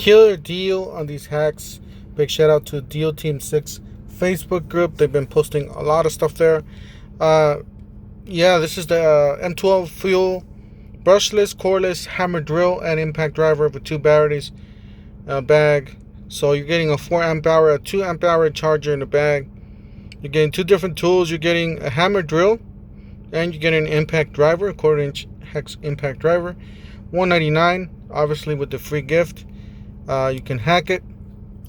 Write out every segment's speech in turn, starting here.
Killer deal on these hacks. Big shout out to Deal Team 6 Facebook group. They've been posting a lot of stuff there. Yeah, this is the M12 fuel brushless, coreless hammer drill and impact driver with 2 batteries bag. So you're getting a 4 amp hour, a 2 amp hour charger in the bag. You're getting 2 different tools. You're getting a hammer drill and you're getting an impact driver, a 1/4 inch hex impact driver. $199, obviously with the free gift. You can hack it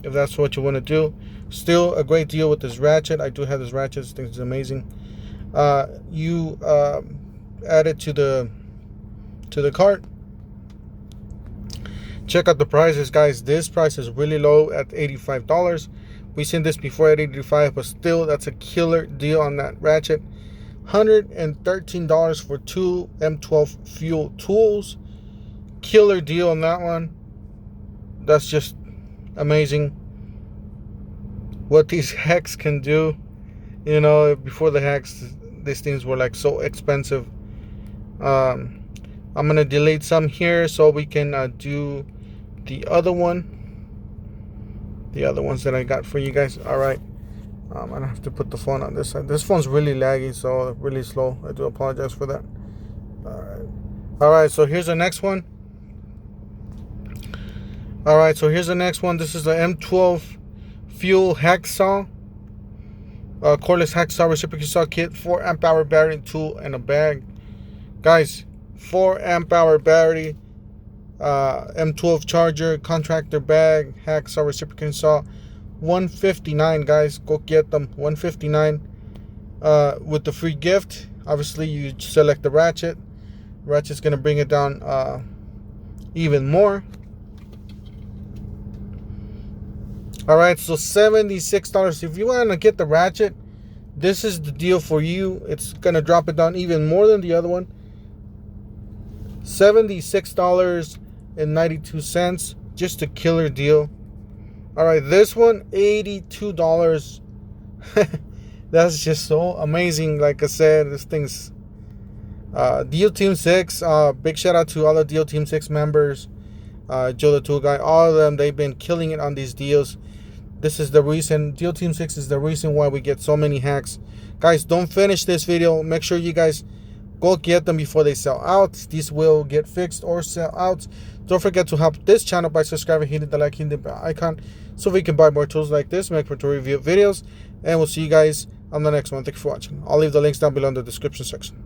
if that's what you want to do. Still a great deal with this ratchet. I do have this ratchet. This thing is amazing. You add it to the cart. Check out the prices, guys. This price is really low at $85. We've seen this before at $85, but still that's a killer deal on that ratchet. $113 for 2 M12 fuel tools. Killer deal on that one. That's just amazing what these hacks can do. You know, before the hacks, these things were like so expensive. I'm gonna delete some here so we can do the other one, the other ones that I got for you guys. All right, I'm gonna have to put the phone on this side. This phone's really laggy, so really slow. I do apologize for that. All right, so here's the next one. All right, so here's the next one. This is the M12 fuel hacksaw, cordless hacksaw reciprocal saw kit, 4 amp hour battery, tool, and a bag. Guys, 4 amp hour battery, M12 charger, contractor bag, hacksaw reciprocal saw, $159. Guys, go get them. $159 with the free gift. Obviously, you select the ratchet. Ratchet's gonna bring it down even more. All right, so $76. If you want to get the ratchet, this is the deal for you. It's gonna drop it down even more than the other one. $76.92, just a killer deal. All right, this one, $82. That's just so amazing. Like I said, this thing's Deal Team 6. Big shout out to all the Deal Team 6 members. Joe the Tool Guy, all of them. They've been killing it on these deals. This is the reason. Deal Team 6 is the reason why we get so many hacks. Guys, don't finish this video. Make sure you guys go get them before they sell out. These will get fixed or sell out. Don't forget to help this channel by subscribing, hitting the like, hitting the bell icon, so we can buy more tools like this, make more tool review videos, and we'll see you guys on the next one. Thank you for watching. I'll leave the links down below in the description section.